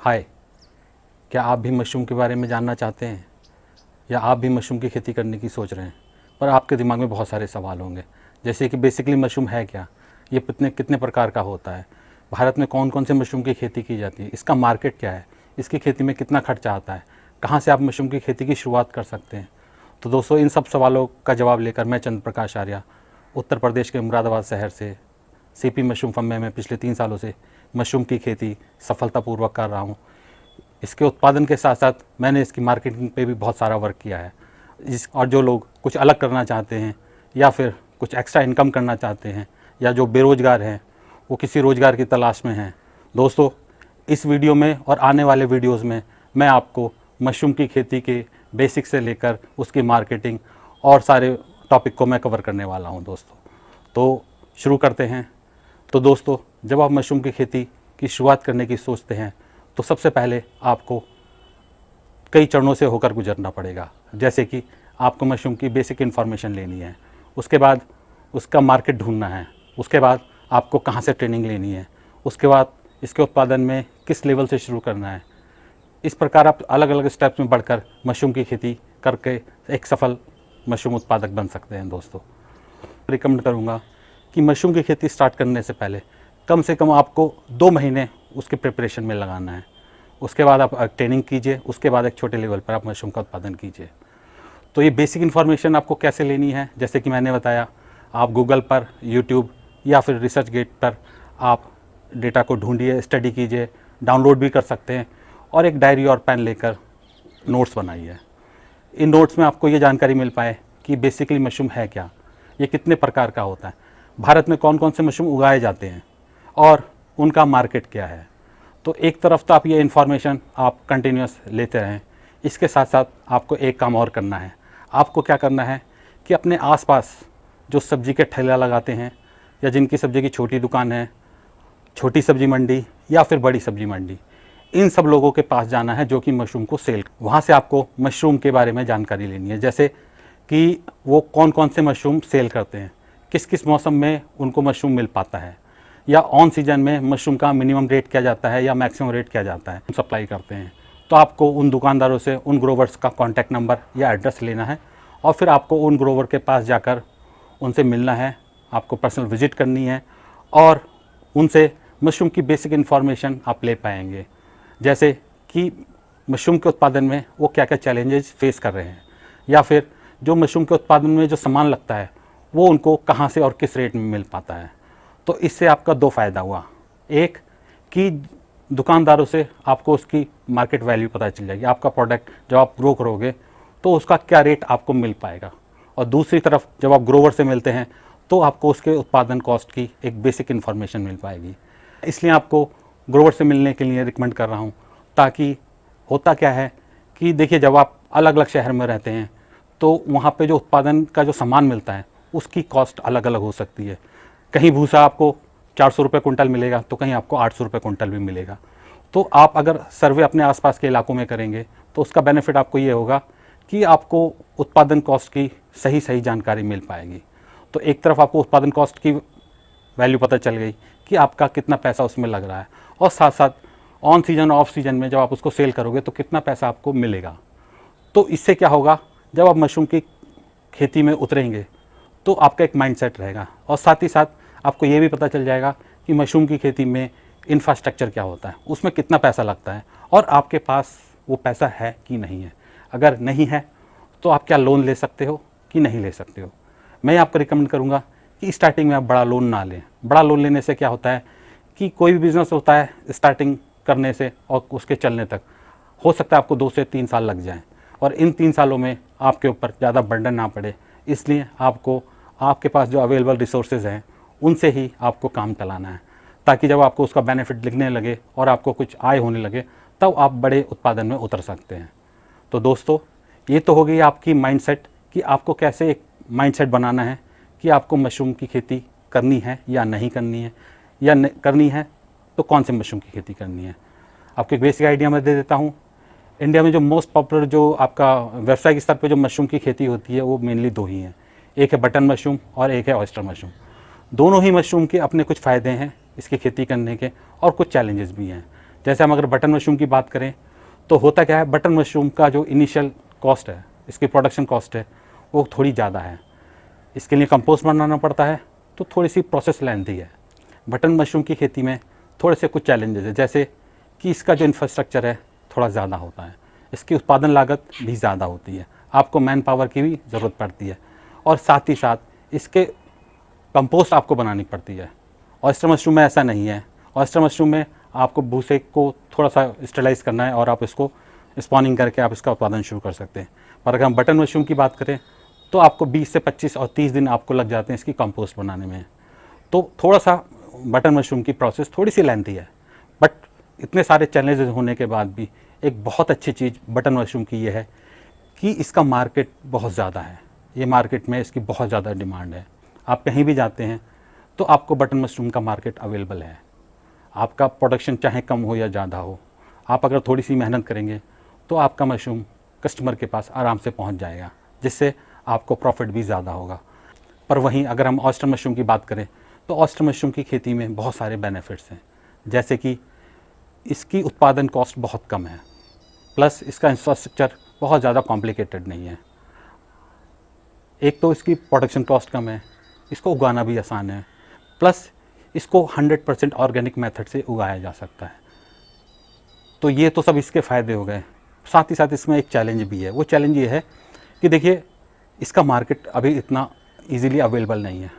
हाय, क्या आप भी मशरूम के बारे में जानना चाहते हैं या आप भी मशरूम की खेती करने की सोच रहे हैं? पर आपके दिमाग में बहुत सारे सवाल होंगे, जैसे कि बेसिकली मशरूम है क्या, ये कितने कितने प्रकार का होता है, भारत में कौन कौन से मशरूम की खेती की जाती है, इसका मार्केट क्या है, इसकी खेती में कितना खर्चा आता है, कहाँ से आप मशरूम की खेती की शुरुआत कर सकते हैं। तो दोस्तों, इन सब सवालों का जवाब लेकर मैं चंद्र प्रकाश आर्या उत्तर प्रदेश के मुरादाबाद शहर से सीपी मशरूम फर्म में मैं पिछले 3 सालों से मशरूम की खेती सफलतापूर्वक कर रहा हूँ। इसके उत्पादन के साथ साथ मैंने इसकी मार्केटिंग पे भी बहुत सारा वर्क किया है। और जो लोग कुछ अलग करना चाहते हैं या फिर कुछ एक्स्ट्रा इनकम करना चाहते हैं या जो बेरोज़गार हैं, वो किसी रोज़गार की तलाश में हैं, दोस्तों इस वीडियो में और आने वाले वीडियोज़ में मैं आपको मशरूम की खेती के बेसिक से लेकर उसकी मार्केटिंग और सारे टॉपिक को मैं कवर करने वाला हूं दोस्तों। तो शुरू करते हैं। तो दोस्तों, जब आप मशरूम की खेती की शुरुआत करने की सोचते हैं तो सबसे पहले आपको कई चरणों से होकर गुजरना पड़ेगा। जैसे कि आपको मशरूम की बेसिक इन्फॉर्मेशन लेनी है, उसके बाद उसका मार्केट ढूंढना है, उसके बाद आपको कहाँ से ट्रेनिंग लेनी है, उसके बाद इसके उत्पादन में किस लेवल से शुरू करना है। इस प्रकार आप अलग अलग स्टेप्स में बढ़कर मशरूम की खेती करके एक सफल मशरूम उत्पादक बन सकते हैं। दोस्तों, रिकमेंड करूँगा कि मशरूम की खेती स्टार्ट करने से पहले कम से कम आपको 2 महीने उसके प्रिपरेशन में लगाना है। उसके बाद आप ट्रेनिंग कीजिए, उसके बाद एक छोटे लेवल पर आप मशरूम का उत्पादन कीजिए। तो ये बेसिक इन्फॉर्मेशन आपको कैसे लेनी है, जैसे कि मैंने बताया, आप गूगल पर, यूट्यूब या फिर रिसर्च गेट पर आप डेटा को ढूंढिए, स्टडी कीजिए, डाउनलोड भी कर सकते हैं और एक डायरी और पेन लेकर नोट्स बनाइए। इन नोट्स में आपको ये जानकारी मिल पाए कि बेसिकली मशरूम है क्या, ये कितने प्रकार का होता है, भारत में कौन कौन से मशरूम उगाए जाते हैं और उनका मार्केट क्या है। तो एक तरफ तो आप ये इन्फॉर्मेशन आप कंटिन्यूस लेते रहें, इसके साथ साथ आपको एक काम और करना है। आपको क्या करना है कि अपने आसपास जो सब्जी के ठेला लगाते हैं या जिनकी सब्जी की छोटी दुकान है, छोटी सब्जी मंडी या फिर बड़ी सब्जी मंडी, इन सब लोगों के पास जाना है जो कि मशरूम को सेल, वहाँ से आपको मशरूम के बारे में जानकारी लेनी है। जैसे कि वो कौन कौन से मशरूम सेल करते हैं, किस किस मौसम में उनको मशरूम मिल पाता है, या ऑन सीजन में मशरूम का मिनिमम रेट क्या जाता है या मैक्सिमम रेट क्या जाता है, सप्लाई करते हैं। तो आपको उन दुकानदारों से, उन ग्रोवर्स का कॉन्टैक्ट नंबर या एड्रेस लेना है और फिर आपको उन ग्रोवर के पास जाकर उनसे मिलना है, आपको पर्सनल विजिट करनी है और उनसे मशरूम की बेसिक इन्फॉर्मेशन आप ले पाएंगे। जैसे कि मशरूम के उत्पादन में वो क्या क्या चैलेंजेस फेस कर रहे हैं, या फिर जो मशरूम के उत्पादन में जो सामान लगता है वो उनको कहाँ से और किस रेट में मिल पाता है। तो इससे आपका 2 फ़ायदा हुआ। एक कि दुकानदारों से आपको उसकी मार्केट वैल्यू पता चल जाएगी, आपका प्रोडक्ट जब आप ग्रो करोगे तो उसका क्या रेट आपको मिल पाएगा। और दूसरी तरफ जब आप ग्रोवर से मिलते हैं तो आपको उसके उत्पादन कॉस्ट की एक बेसिक इन्फॉर्मेशन मिल पाएगी। इसलिए आपको ग्रोवर से मिलने के लिए रिकमेंड कर रहा हूँ। ताकि होता क्या है कि देखिए, जब आप अलग अलग शहर में रहते हैं तो वहाँ पे जो उत्पादन का जो सामान मिलता है उसकी कॉस्ट अलग अलग हो सकती है। कहीं भूसा आपको 400 रुपये कुंटल मिलेगा तो कहीं आपको 800 रुपये कुंटल भी मिलेगा। तो आप अगर सर्वे अपने आसपास के इलाकों में करेंगे तो उसका बेनिफिट आपको ये होगा कि आपको उत्पादन कॉस्ट की सही सही जानकारी मिल पाएगी। तो एक तरफ आपको उत्पादन कॉस्ट की वैल्यू पता चल गई कि आपका कितना पैसा उसमें लग रहा है, और साथ साथ ऑन सीजन ऑफ सीजन में जब आप उसको सेल करोगे तो कितना पैसा आपको मिलेगा। तो इससे क्या होगा, जब आप मशरूम की खेती में उतरेंगे तो आपका एक माइंडसेट रहेगा, और साथ ही साथ आपको ये भी पता चल जाएगा कि मशरूम की खेती में इंफ्रास्ट्रक्चर क्या होता है, उसमें कितना पैसा लगता है और आपके पास वो पैसा है कि नहीं है। अगर नहीं है तो आप क्या लोन ले सकते हो कि नहीं ले सकते हो। मैं आपको रिकमेंड करूँगा कि स्टार्टिंग में आप बड़ा लोन ना लें। बड़ा लोन लेने से क्या होता है कि कोई भी बिज़नेस होता है, स्टार्टिंग करने से और उसके चलने तक हो सकता है आपको 2 से 3 साल लग जाएं, और इन 3 सालों में आपके ऊपर ज़्यादा बर्डन ना पड़े। इसलिए आपको आपके पास जो अवेलेबल रिसोर्सेज हैं उनसे ही आपको काम चलाना है, ताकि जब आपको उसका बेनिफिट दिखने लगे और आपको कुछ आय होने लगे तब आप बड़े उत्पादन में उतर सकते हैं। तो दोस्तों, ये तो हो गई आपकी माइंडसेट कि आपको कैसे एक माइंडसेट बनाना है कि आपको मशरूम की खेती करनी है या नहीं करनी है, या करनी है तो कौन से मशरूम की खेती करनी है। आपको एक बेसिक आइडिया मैं दे देता हूँ। इंडिया में जो मोस्ट पॉपुलर जो आपका व्यावसायिक स्तर पे जो मशरूम की खेती होती है वो मेनली 2 ही हैं, एक है बटन मशरूम और एक है ऑयस्टर मशरूम। दोनों ही मशरूम के अपने कुछ फ़ायदे हैं इसकी खेती करने के और कुछ चैलेंजेस भी हैं। जैसे हम अगर बटन मशरूम की बात करें तो होता क्या है, बटन मशरूम का जो इनिशियल कॉस्ट है, इसकी प्रोडक्शन कॉस्ट है, वो थोड़ी ज़्यादा है। इसके लिए कंपोस्ट बनाना पड़ता है, तो थोड़ी सी प्रोसेस लेंथी है। बटन मशरूम की खेती में थोड़े से कुछ चैलेंजेस है, जैसे कि इसका जो इंफ्रास्ट्रक्चर है थोड़ा ज़्यादा होता है, इसकी उत्पादन लागत भी ज़्यादा होती है, आपको मैन पावर की भी ज़रूरत पड़ती है, और साथ ही साथ इसके कंपोस्ट आपको बनानी पड़ती है। ऑयस्टर मशरूम में ऐसा नहीं है। ऑयस्टर मशरूम में आपको भूसे को थोड़ा सा स्टरलाइज करना है और आप इसको स्पॉनिंग करके आप इसका उत्पादन शुरू कर सकते हैं। पर अगर हम बटन मशरूम की बात करें तो आपको 20 से 25 और 30 दिन आपको लग जाते हैं इसकी कंपोस्ट बनाने में। तो थोड़ा सा बटन मशरूम की प्रोसेस थोड़ी सी लेंथी है, बट इतने सारे चैलेंजेस होने के बाद भी एक बहुत अच्छी चीज़ बटन मशरूम की ये है कि इसका मार्केट बहुत ज़्यादा है। ये मार्केट में इसकी बहुत ज़्यादा डिमांड है। आप कहीं भी जाते हैं तो आपको बटन मशरूम का मार्केट अवेलेबल है। आपका प्रोडक्शन चाहे कम हो या ज़्यादा हो, आप अगर थोड़ी सी मेहनत करेंगे तो आपका मशरूम कस्टमर के पास आराम से पहुंच जाएगा, जिससे आपको प्रॉफिट भी ज़्यादा होगा। पर वहीं अगर हम ऑयस्टर मशरूम की बात करें तो ऑयस्टर मशरूम की खेती में बहुत सारे बेनिफिट्स हैं, जैसे कि इसकी उत्पादन कॉस्ट बहुत कम है, प्लस इसका इंफ्रास्ट्रक्चर बहुत ज़्यादा कॉम्प्लिकेटेड नहीं है। एक तो इसकी प्रोडक्शन कॉस्ट कम है, इसको उगाना भी आसान है, प्लस इसको 100% ऑर्गेनिक मेथड से उगाया जा सकता है। तो ये तो सब इसके फ़ायदे हो गए। साथ ही साथ इसमें एक चैलेंज भी है। वो चैलेंज ये है कि देखिए, इसका मार्केट अभी इतना इजीली अवेलेबल नहीं है,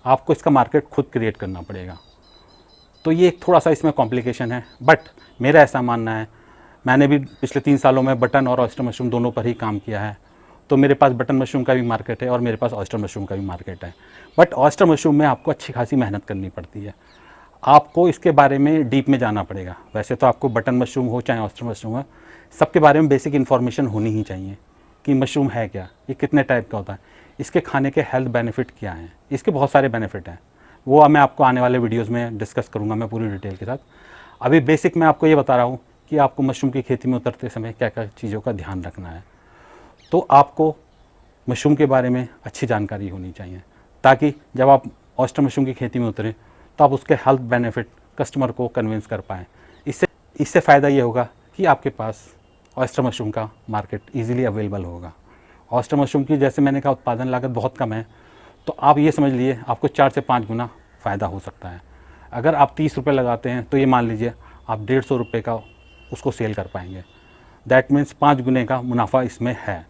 आपको इसका मार्केट खुद क्रिएट करना पड़ेगा। तो ये एक थोड़ा सा इसमें कॉम्प्लिकेशन है, बट मेरा ऐसा मानना है, मैंने भी पिछले 3 सालों में बटन और ऑयस्टर मशरूम दोनों पर ही काम किया है, तो मेरे पास बटन मशरूम का भी मार्केट है और मेरे पास ऑयस्टर मशरूम का भी मार्केट है। बट ऑयस्टर मशरूम में आपको अच्छी खासी मेहनत करनी पड़ती है, आपको इसके बारे में डीप में जाना पड़ेगा। वैसे तो आपको बटन मशरूम हो चाहे ऑयस्टर मशरूम हो, सबके बारे में बेसिक इन्फॉर्मेशन होनी ही चाहिए कि मशरूम है क्या, ये कितने टाइप का होता है, इसके खाने के हेल्थ बेनिफिट क्या हैं। इसके बहुत सारे बेनिफिट हैं, वो मैं आपको आने वाले वीडियोज़ में डिस्कस करूँगा मैं पूरी डिटेल के साथ। अभी बेसिक मैं आपको ये बता रहा हूँ कि आपको मशरूम की खेती में उतरते समय क्या क्या चीज़ों का ध्यान रखना है। तो आपको मशरूम के बारे में अच्छी जानकारी होनी चाहिए, ताकि जब आप ऑयस्टर मशरूम की खेती में उतरें तो आप उसके हेल्थ बेनिफिट कस्टमर को कन्विंस कर पाएँ। इससे फ़ायदा ये होगा कि आपके पास ऑयस्टर मशरूम का मार्केट ईज़िली अवेलेबल होगा। ऑयस्टर मशरूम की, जैसे मैंने कहा, उत्पादन लागत बहुत कम है, तो आप ये समझ लीजिए आपको 4 से 5 गुना फ़ायदा हो सकता है। अगर आप 30 रुपये लगाते हैं तो ये मान लीजिए आप 150 रुपये का उसको सेल कर पाएंगे। दैट मीन्स 5 गुने का मुनाफा इसमें है।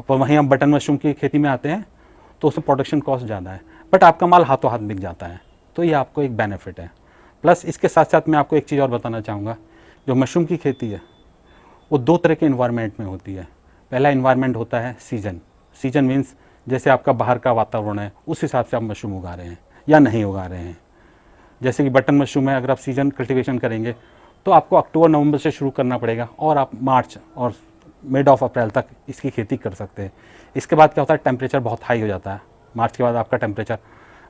पर वहीं हम बटन मशरूम की खेती में आते हैं तो उसमें प्रोडक्शन कॉस्ट ज़्यादा है, बट आपका माल हाथों हाथ बिक जाता है, तो ये आपको एक बेनिफिट है। प्लस इसके साथ साथ मैं आपको एक चीज़ और बताना चाहूँगा, जो मशरूम की खेती है वो 2 तरह के इन्वायरमेंट में होती है। पहला इन्वायरमेंट होता है सीजन मीन्स जैसे आपका बाहर का वातावरण है उस हिसाब से आप मशरूम उगा रहे हैं या नहीं उगा रहे हैं। जैसे कि बटन मशरूम है, अगर आप सीजन कल्टीवेशन करेंगे तो आपको अक्टूबर नवंबर से शुरू करना पड़ेगा और आप मार्च और मिड ऑफ अप्रैल तक इसकी खेती कर सकते हैं। इसके बाद क्या होता है, टेम्परेचर बहुत हाई हो जाता है। मार्च के बाद आपका टेम्परेचर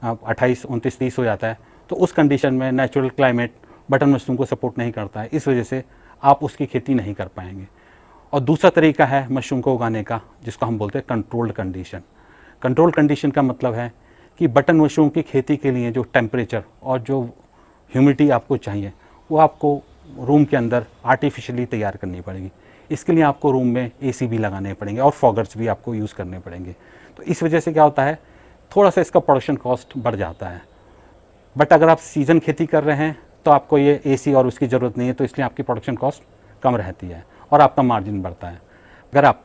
28, 29, 30 हो जाता है, तो उस कंडीशन में नेचुरल क्लाइमेट बटन मशरूम को सपोर्ट नहीं करता है, इस वजह से आप उसकी खेती नहीं कर पाएंगे। और दूसरा तरीका है मशरूम को उगाने का, जिसको हम बोलते हैं कंट्रोल्ड कंडीशन। कंट्रोल कंडीशन का मतलब है कि बटन मशरूम की खेती के लिए जो टेम्परेचर और जो ह्यूमिडिटी आपको चाहिए वो आपको रूम के अंदर आर्टिफिशियली तैयार करनी पड़ेगी। इसके लिए आपको रूम में एसी भी लगाने पड़ेंगे और फॉगर्स भी आपको यूज़ करने पड़ेंगे। तो इस वजह से क्या होता है, थोड़ा सा इसका प्रोडक्शन कॉस्ट बढ़ जाता है। बट अगर आप सीज़न खेती कर रहे हैं तो आपको ये एसी और उसकी ज़रूरत नहीं है, तो इसलिए आपकी प्रोडक्शन कॉस्ट कम रहती है और आपका मार्जिन बढ़ता है। अगर आप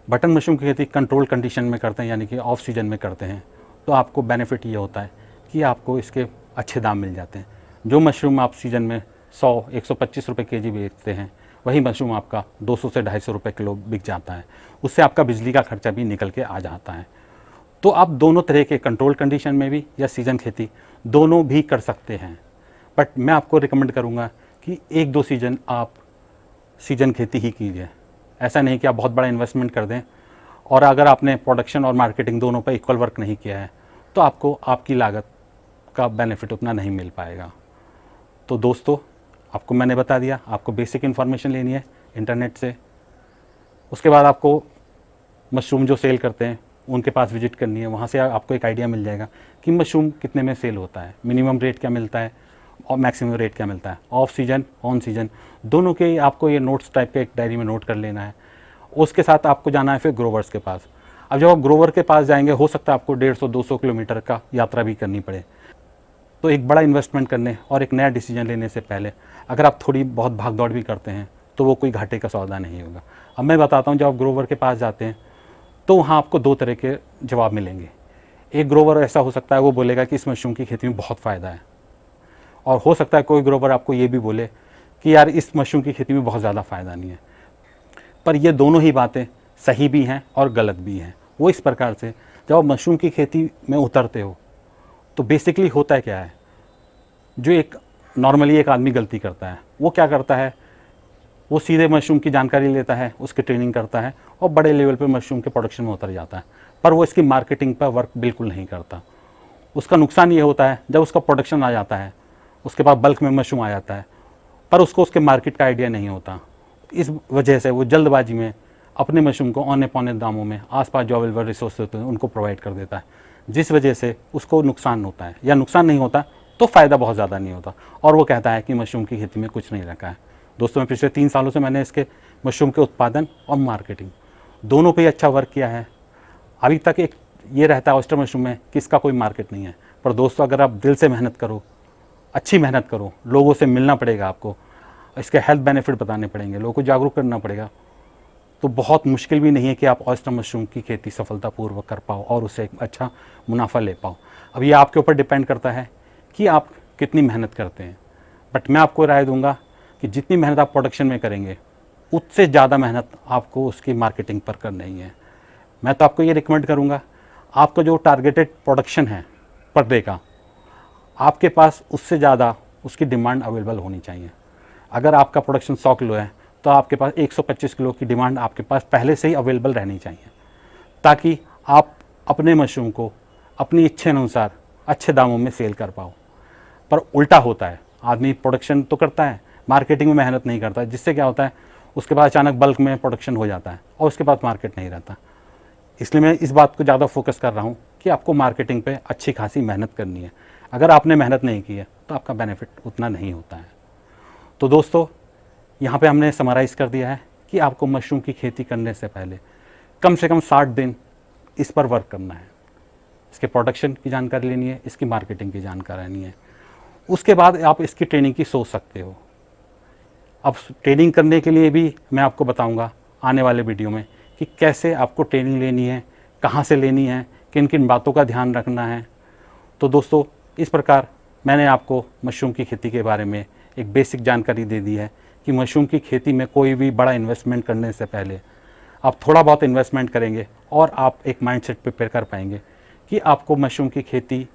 बटन मशरूम की खेती कंट्रोल कंडीशन में करते हैं, यानी कि ऑफ सीजन में करते हैं, तो आपको बेनिफिट ये होता है कि आपको इसके अच्छे दाम मिल जाते हैं। जो मशरूम आप सीज़न में 100-125 रुपये केजी बेचते हैं, वही मशरूम आपका 200 से 250 रुपये किलो बिक जाता है। उससे आपका बिजली का खर्चा भी निकल के आ जाता है। तो आप दोनों तरह के, कंट्रोल कंडीशन में भी या सीज़न खेती, दोनों भी कर सकते हैं। बट मैं आपको रिकमेंड करूँगा कि 1-2 सीज़न आप सीजन खेती ही कीजिए। ऐसा नहीं कि आप बहुत बड़ा इन्वेस्टमेंट कर दें और अगर आपने प्रोडक्शन और मार्केटिंग दोनों पर इक्वल वर्क नहीं किया है तो आपको आपकी लागत का बेनिफिट उतना नहीं मिल पाएगा। तो दोस्तों, आपको मैंने बता दिया, आपको बेसिक इन्फॉर्मेशन लेनी है इंटरनेट से। उसके बाद आपको मशरूम जो सेल करते हैं उनके पास विजिट करनी है, वहाँ से आपको एक आइडिया मिल जाएगा कि मशरूम कितने में सेल होता है, मिनिमम रेट क्या मिलता है और मैक्सिमम रेट क्या मिलता है, ऑफ सीजन ऑन सीजन दोनों के आपको ये नोट्स टाइप के एक डायरी में नोट कर लेना है। उसके साथ आपको जाना है फिर ग्रोवर्स के पास। अब जब आप ग्रोवर के पास जाएंगे हो सकता है आपको 150-200 किलोमीटर का यात्रा भी करनी पड़े। तो एक बड़ा इन्वेस्टमेंट करने और एक नया डिसीजन लेने से पहले अगर आप थोड़ी बहुत भाग दौड़ भी करते हैं तो वो कोई घाटे का सौदा नहीं होगा। अब मैं बताता हूँ, जब आप ग्रोवर के पास जाते हैं तो वहाँ आपको 2 तरह के जवाब मिलेंगे। एक ग्रोवर ऐसा हो सकता है वो बोलेगा कि इस मशरूम की खेती में बहुत फ़ायदा है, और हो सकता है कोई ग्रोवर आपको ये भी बोले कि यार इस मशरूम की खेती में बहुत ज़्यादा फ़ायदा नहीं है। पर ये दोनों ही बातें सही भी हैं और गलत भी हैं। वो इस प्रकार से, जब आप मशरूम की खेती में उतरते हो तो बेसिकली होता है क्या है, जो एक नॉर्मली एक आदमी गलती करता है वो क्या करता है, वो सीधे मशरूम की जानकारी लेता है, उसकी ट्रेनिंग करता है और बड़े लेवल पे मशरूम के प्रोडक्शन में उतर जाता है, पर वो इसकी मार्केटिंग पर वर्क बिल्कुल नहीं करता। उसका नुकसान ये होता है जब उसका प्रोडक्शन आ जाता है, उसके पास बल्क में मशरूम आ जाता है, पर उसको उसके मार्केट का आइडिया नहीं होता। इस वजह से वो जल्दबाजी में अपने मशरूम को औने पौने दामों में आसपास जो अवेलेबल रिसोर्स होते हैं उनको प्रोवाइड कर देता है, जिस वजह से उसको नुकसान होता है, या नुकसान नहीं होता तो फ़ायदा बहुत ज़्यादा नहीं होता, और वो कहता है कि मशरूम की खेती में कुछ नहीं रखा है। दोस्तों, मैं पिछले 3 सालों से मैंने इसके मशरूम के उत्पादन और मार्केटिंग दोनों पे ही अच्छा वर्क किया है। अभी तक एक ये रहता है ऑयस्टर मशरूम में कि इसका कोई मार्केट नहीं है, पर दोस्तों अगर आप दिल से मेहनत करो, अच्छी मेहनत करो, लोगों से मिलना पड़ेगा आपको, इसके हेल्थ बेनिफिट बताने पड़ेंगे, लोगों को जागरूक करना पड़ेगा, तो बहुत मुश्किल भी नहीं है कि आप ऑयस्टर मशरूम की खेती सफलतापूर्वक कर पाओ और उससे एक अच्छा मुनाफा ले पाओ। अब ये आपके ऊपर डिपेंड करता है कि आप कितनी मेहनत करते हैं। बट मैं आपको राय दूंगा कि जितनी मेहनत आप प्रोडक्शन में करेंगे उससे ज़्यादा मेहनत आपको उसकी मार्केटिंग पर करनी ही है। मैं तो आपको ये रिकमेंड करूँगा, आपका जो टारगेटेड प्रोडक्शन है पर डे का, आपके पास उससे ज़्यादा उसकी डिमांड अवेलेबल होनी चाहिए। अगर आपका प्रोडक्शन 100 किलो है तो आपके पास 125 किलो की डिमांड आपके पास पहले से ही अवेलेबल रहनी चाहिए, ताकि आप अपने मशरूम को अपनी इच्छा अनुसार अच्छे दामों में सेल कर पाओ। पर उल्टा होता है, आदमी प्रोडक्शन तो करता है, मार्केटिंग में मेहनत नहीं करता, जिससे क्या होता है उसके बाद अचानक बल्क में प्रोडक्शन हो जाता है और उसके बाद मार्केट नहीं रहता। इसलिए मैं इस बात को ज़्यादा फोकस कर रहा हूँ कि आपको मार्केटिंग पे अच्छी खासी मेहनत करनी है। अगर आपने मेहनत नहीं की है तो आपका बेनिफिट उतना नहीं होता है। तो दोस्तों, यहाँ पे हमने समराइज़ कर दिया है कि आपको मशरूम की खेती करने से पहले कम से कम 60 दिन इस पर वर्क करना है। इसके प्रोडक्शन की जानकारी लेनी है, इसकी मार्केटिंग की जानकारी लेनी है, उसके बाद आप इसकी ट्रेनिंग की सोच सकते हो। अब ट्रेनिंग करने के लिए भी मैं आपको बताऊंगा आने वाले वीडियो में कि कैसे आपको ट्रेनिंग लेनी है, कहाँ से लेनी है, किन किन बातों का ध्यान रखना है। तो दोस्तों, इस प्रकार मैंने आपको मशरूम की खेती के बारे में एक बेसिक जानकारी दे दी है कि मशरूम की खेती में कोई भी बड़ा इन्वेस्टमेंट करने से पहले आप थोड़ा बहुत इन्वेस्टमेंट करेंगे और आप एक माइंडसेट प्रिपेयर कर पाएंगे कि आपको मशरूम की खेती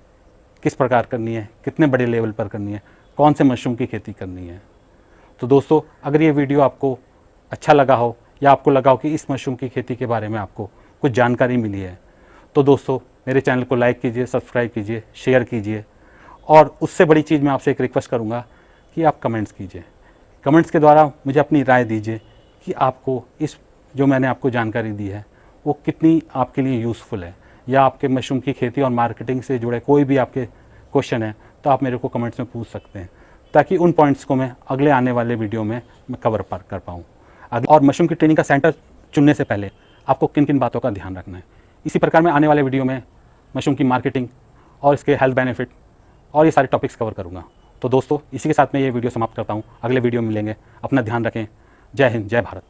किस प्रकार करनी है, कितने बड़े लेवल पर करनी है, कौन से मशरूम की खेती करनी है। तो दोस्तों, अगर ये वीडियो आपको अच्छा लगा हो या आपको लगा हो कि इस मशरूम की खेती के बारे में आपको कुछ जानकारी मिली है, तो दोस्तों मेरे चैनल को लाइक कीजिए, सब्सक्राइब कीजिए, शेयर कीजिए, और उससे बड़ी चीज़ मैं आपसे एक रिक्वेस्ट करूँगा कि आप कमेंट्स कीजिए। कमेंट्स के द्वारा मुझे अपनी राय दीजिए कि आपको इस जो मैंने आपको जानकारी दी है वो कितनी आपके लिए यूज़फुल है, या आपके मशरूम की खेती और मार्केटिंग से जुड़े कोई भी आपके क्वेश्चन है तो आप मेरे को कमेंट्स में पूछ सकते हैं, ताकि उन पॉइंट्स को मैं अगले आने वाले वीडियो में मैं कवर कर पाऊँ। और मशरूम की ट्रेनिंग का सेंटर चुनने से पहले आपको किन किन बातों का ध्यान रखना है, इसी प्रकार मैं आने वाले वीडियो में मशरूम की मार्केटिंग और इसके हेल्थ बेनिफिट और ये सारे टॉपिक्स कवर करूँगा। तो दोस्तों, इसी के साथ मैं ये वीडियो समाप्त करता हूँ। अगले वीडियो में मिलेंगे। अपना ध्यान रखें। जय हिंद, जय भारत।